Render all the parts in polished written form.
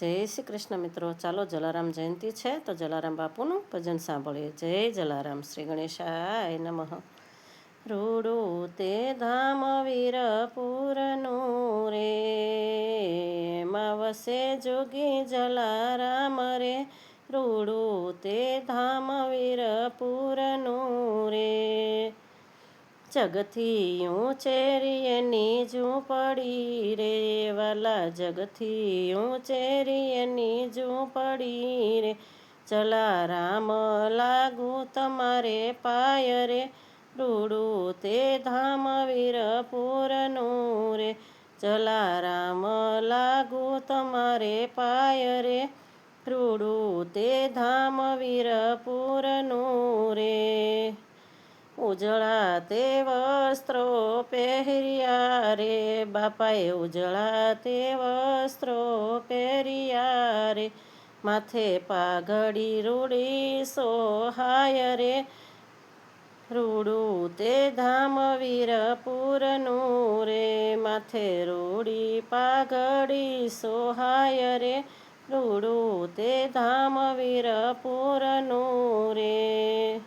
જય શ્રી કૃષ્ણ મિત્રો. ચાલો જલારામ જયંતિ છે તો જલારામ બાપુનું ભજન સાંભળીએ. જય જલારામ. શ્રી ગણેશાય નમઃ. રૂડું તે ધામ વીરપુરનું રે, માં વસે જોગી જલારામ રે. રૂડું તે ધામ વીરપુરનું રે, જગથી ઊંચેરી એની ઝૂંપડી રે. વાલા જગથી ઊંચેરી એની ઝૂંપડી રે. જલારામ લાગુ તમારે પાય રે. રૂડું તે ધામ વીરપુરનું રે. જલારામ લાગુ તમારે પાય રે. રૂડું તે ધામ વીરપુરનું રે. ઉજળા તે વસ્ત્રો પહેર્યા રે. બાપાએ ઉજળા તે વસ્ત્રો પહેર્યા રે. માથે પાઘડી રૂડી સોહાય રે. રૂડું તે ધામ વીરપુરનું રે. માથે રૂડી પાઘડી સોહાય રે. રૂડું તે ધામ વીરપુરનું રે.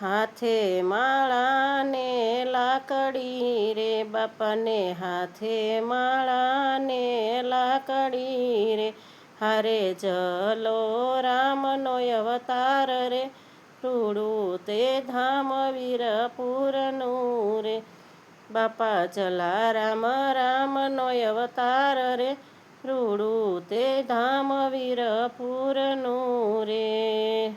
હાથે માળા ને લાકડી રે. બાપાને હાથે માળા ને લાકડી રે. હારે જલો રામનો અવતાર રે. રૂડું તે ધામ વીરપુરનું રે. બાપા જલારામ રામનો અવતાર રે. રૂડું તે ધામ વીરપુરનું રે.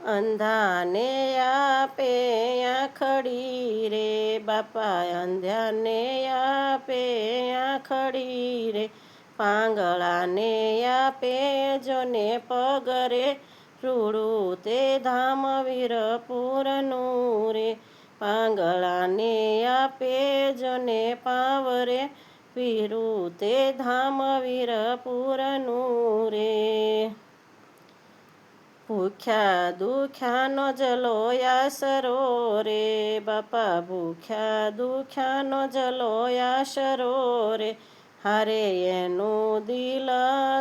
અંધાને આપે આંખડી રે. બાપા અંધાને આપે આંખડી રે. પાંગળાને આપે જોને પગ રે. રૂડું તે ધામ વીરપુરનું રે. પાંગળાને આપે જોને પાવ રે. વીરું તે ધામ વીરપુરનું રે. ભૂખ્યા દુખ્યાનો જલો આશરો રે. બાપા ભૂખ્યા દુખ્યાનો જલો આશરો રે. હારે એનું દિલ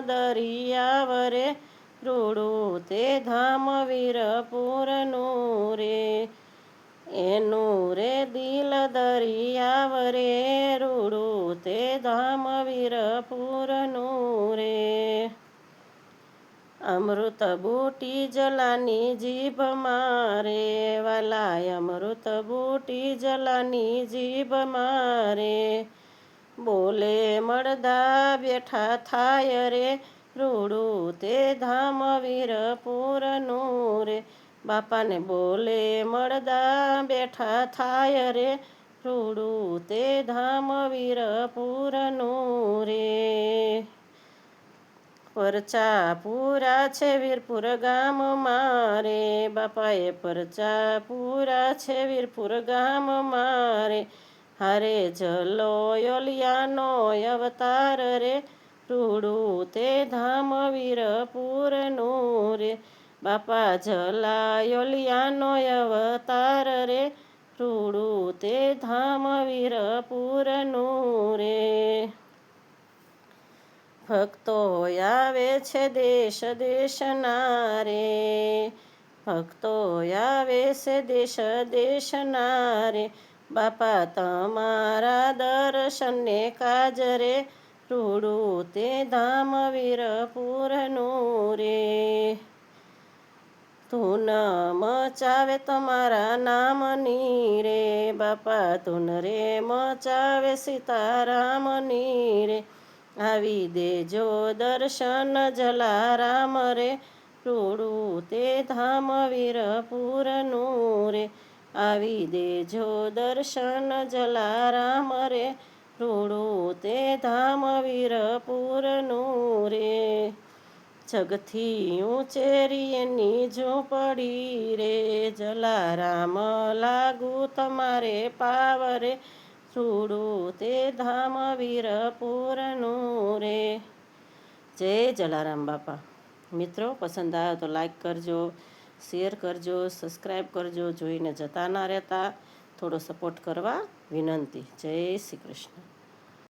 દરિયાવ રે. રૂડું તે ધામ વીરપુરનું રે. એનું રે દિલ દરિયાવ રે. રૂડું તે ધામ વીરપુરનું રે. અમૃત બુટી જલાની જીભ મારે. વાલા અમૃત બુટી જલાની જીભ મારે. બોલે મળદા બેઠા થાય રે. રૂડું તે ધામ વીરપુરનું રે. બાપાને બોલે મળદા બેઠા થાય રે. રૂડું તે ધામ વીરપુરનું રે. પરચા પૂરા છે વીરપુર ગામ મારે. બાપાએ પરચા પૂરા છે વીરપુર ગામ મારે. હારે જલો યોલિયાનો અવતાર રે. રૂડું તે ધામ વીરપુરનું રે. બાપા જલા યોલિયાનો અવતાર રે. રૂડું તે ધામ વીરપુરનું રે. ભક્તો આવે છે દેશ દેશના રે. ભક્તો આવે છે દેશ દેશના રે. બાપા તમારા દર્શનને કાજ રે. રૂડું તે ધામ વીરપુરનું રે. ધૂન મચાવે તમારા નામની રે. બાપા ધૂન રે મચાવે સીતારામની રે. આવી દેજો દર્શન જલારામ રે. રૂડું તે ધામ વીરપુરનું રે. આવી દેજો દર્શન જલારામ રે. રૂડું તે ધામ વીરપુરનું રે. જગથી ઊંચેરી એની ઝૂંપડી રે. જલારામ લાગુ તમારે પાવ રે. રૂડું તે ધામ વીરપુરનું રે. જય જલારામ બાપા. મિત્રો પસંદ આવે તો લાઈક કરજો, શેર કરજો, સબસ્ક્રાઈબ કરજો. જોઈને જતા ના રહેતા, થોડો સપોર્ટ કરવા વિનંતી. જય શ્રી કૃષ્ણ.